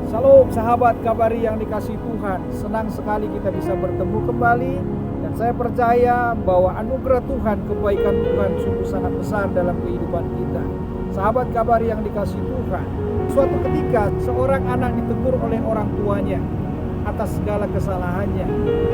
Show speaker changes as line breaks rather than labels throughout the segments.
Shalom sahabat kabari yang dikasihi Tuhan. Senang sekali kita bisa bertemu kembali. Dan saya percaya bahwa anugerah Tuhan, kebaikan Tuhan sungguh sangat besar dalam kehidupan kita. Sahabat kabari yang dikasihi Tuhan, suatu ketika seorang anak ditegur oleh orang tuanya atas segala kesalahannya.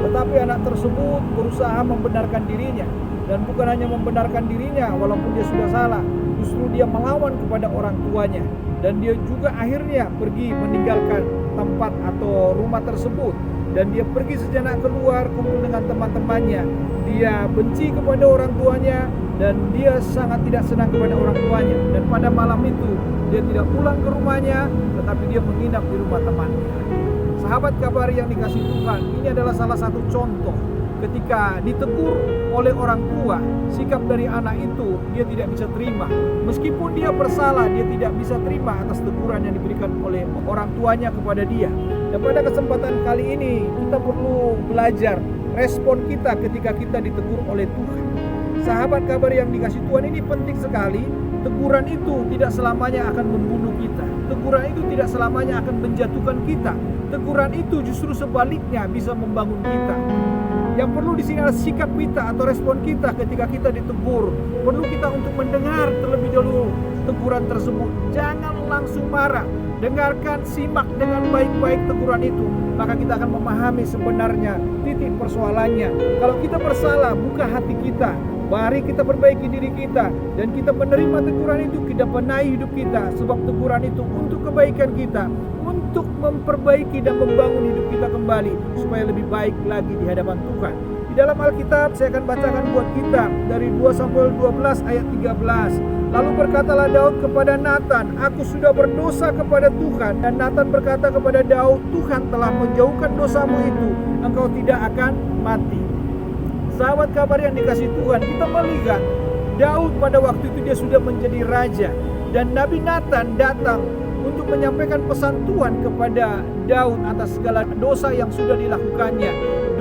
Tetapi anak tersebut berusaha membenarkan dirinya. Dan bukan hanya membenarkan dirinya walaupun dia sudah salah, justru dia melawan kepada orang tuanya. Dan dia juga akhirnya pergi meninggalkan tempat atau rumah tersebut. Dan dia pergi sejenak keluar kumpul dengan teman-temannya. Dia benci kepada orang tuanya dan dia sangat tidak senang kepada orang tuanya. Dan pada malam itu dia tidak pulang ke rumahnya, tetapi dia menginap di rumah temannya. Sahabat kabar yang dikasihi Tuhan, ini adalah salah satu contoh ketika ditegur oleh orang tua, sikap dari anak itu dia tidak bisa terima. Meskipun dia bersalah, dia tidak bisa terima atas teguran yang diberikan oleh orang tuanya kepada dia. Dan pada kesempatan kali ini kita perlu belajar respon kita ketika kita ditegur oleh Tuhan. Sahabat kabar yang dikasihi Tuhan, ini penting sekali. Teguran itu tidak selamanya akan membunuh kita. Teguran itu tidak selamanya akan menjatuhkan kita. Teguran itu justru sebaliknya bisa membangun kita. Yang perlu di sini adalah sikap kita atau respon kita ketika kita ditegur. Perlu kita untuk mendengar terlebih dahulu teguran tersebut. Jangan langsung marah. Dengarkan, simak dengan baik-baik teguran itu. Maka kita akan memahami sebenarnya titik persoalannya. Kalau kita bersalah, buka hati kita. Mari kita perbaiki diri kita. Dan kita menerima teguran itu, kita benahi hidup kita. Sebab teguran itu untuk kebaikan kita, untuk memperbaiki dan membangun hidup kita kembali supaya lebih baik lagi di hadapan Tuhan. Di dalam Alkitab saya akan bacakan buat kita dari 2 Samuel 12 ayat 13. Lalu berkatalah Daud kepada Nathan, "Aku sudah berdosa kepada Tuhan." Dan Nathan berkata kepada Daud, "Tuhan telah menjauhkan dosamu itu, engkau tidak akan mati." Sahabat kabar yang dikasihi Tuhan, kita melihat Daud pada waktu itu dia sudah menjadi raja. Dan Nabi Nathan datang untuk menyampaikan pesan Tuhan kepada Daud atas segala dosa yang sudah dilakukannya.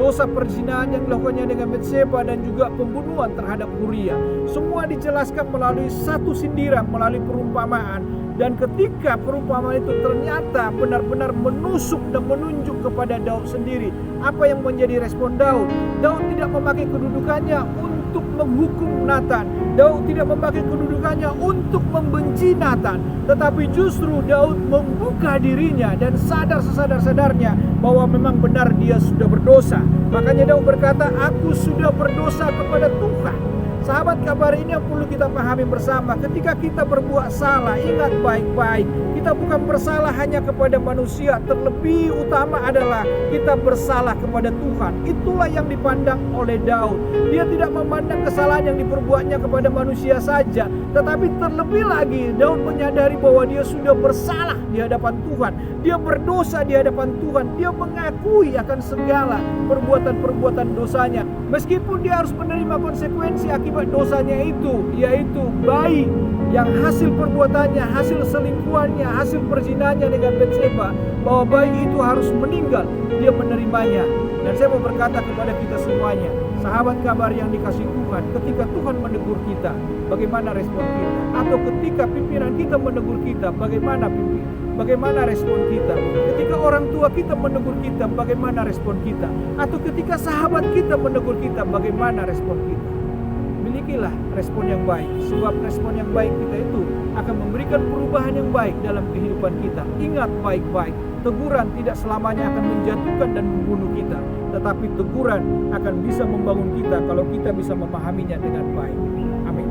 Dosa perzinahan yang dilakukannya dengan Batseba dan juga pembunuhan terhadap Uria. Semua dijelaskan melalui satu sindiran, melalui perumpamaan. Dan ketika perumpamaan itu ternyata benar-benar menusuk dan menunjuk kepada Daud sendiri, apa yang menjadi respon Daud? Daud tidak memakai kedudukannya untuk menghukum Nathan. Daud tidak memakai kedudukannya untuk membenci Nathan. Tetapi justru Daud membuka dirinya dan sadar sesadar-sadarnya bahwa memang benar dia sudah berdosa. Makanya Daud berkata, "Aku sudah berdosa kepada Tuhan." Sahabat kabar, ini yang perlu kita pahami bersama. Ketika kita berbuat salah, ingat baik-baik, kita bukan bersalah hanya kepada manusia. Terlebih utama adalah kita bersalah kepada Tuhan. Itulah yang dipandang oleh Daud. Dia tidak memandang kesalahan yang diperbuatnya kepada manusia saja, tetapi terlebih lagi Daud menyadari bahwa dia sudah bersalah di hadapan Tuhan. Dia berdosa di hadapan Tuhan. Dia mengakui akan segala perbuatan-perbuatan dosanya. Meskipun dia harus menerima konsekuensi akibat dosanya itu, yaitu bayi yang hasil perbuatannya, hasil selingkuhannya, hasil perzinahannya dengan Batseba, bahwa bayi itu harus meninggal, dia menerimanya. Dan saya mau berkata kepada kita semuanya, sahabat kabar yang dikasihi Tuhan, ketika Tuhan menegur kita, bagaimana respon kita? Atau ketika pimpinan kita menegur kita, bagaimana respon kita? Ketika orang tua kita menegur kita, bagaimana respon kita? Atau ketika sahabat kita menegur kita, bagaimana respon kita? Milikilah respon yang baik, sebab respon yang baik kita itu akan memberikan perubahan yang baik dalam kehidupan kita. Ingat baik-baik, teguran tidak selamanya akan menjatuhkan dan membunuh kita, tetapi teguran akan bisa membangun kita kalau kita bisa memahaminya dengan baik. Amin.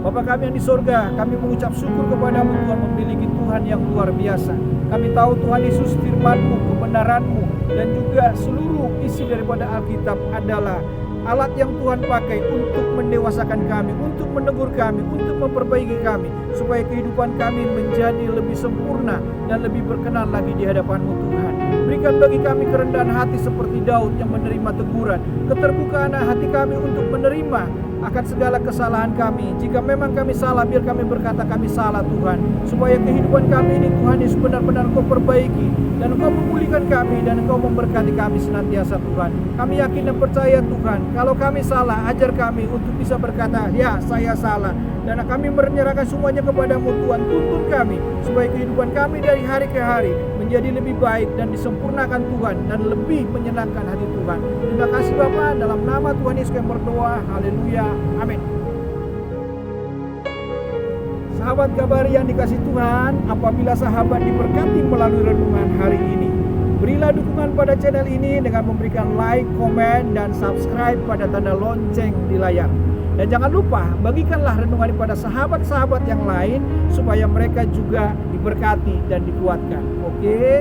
Bapa kami yang di sorga, kami mengucap syukur kepadamu Tuhan, memiliki Tuhan yang luar biasa. Kami tahu Tuhan Yesus, firman-Mu, kebenaran-Mu, dan juga seluruh isi daripada Alkitab adalah alat yang Tuhan pakai untuk mendewasakan kami, untuk menegur kami, untuk memperbaiki kami, supaya kehidupan kami menjadi lebih sempurna dan lebih berkenan lagi di hadapan-Mu Tuhan. Berikan bagi kami kerendahan hati seperti Daud yang menerima teguran, keterbukaan hati kami untuk menerima akan segala kesalahan kami. Jika memang kami salah, biar kami berkata kami salah Tuhan, supaya kehidupan kami ini Tuhan Yesus benar-benar Kau perbaiki. dan Engkau memulihkan kami, dan Engkau memberkati kami senantiasa Tuhan. Kami yakin dan percaya Tuhan, kalau kami salah, ajar kami untuk bisa berkata, ya saya salah. Dan kami menyerahkan semuanya kepadamu Tuhan. Tuntun kami supaya kehidupan kami dari hari ke hari menjadi lebih baik dan disempurnakan Tuhan, dan lebih menyenangkan hati Tuhan. Terima kasih Bapa, dalam nama Tuhan Yesus kami berdoa. Haleluya, amin. Sahabat Kabari yang dikasih Tuhan, apabila sahabat diberkati melalui renungan hari ini, berilah dukungan pada channel ini dengan memberikan like, komen, dan subscribe pada tanda lonceng di layar. Dan jangan lupa, bagikanlah renungan pada sahabat-sahabat yang lain supaya mereka juga diberkati dan dikuatkan. Oke?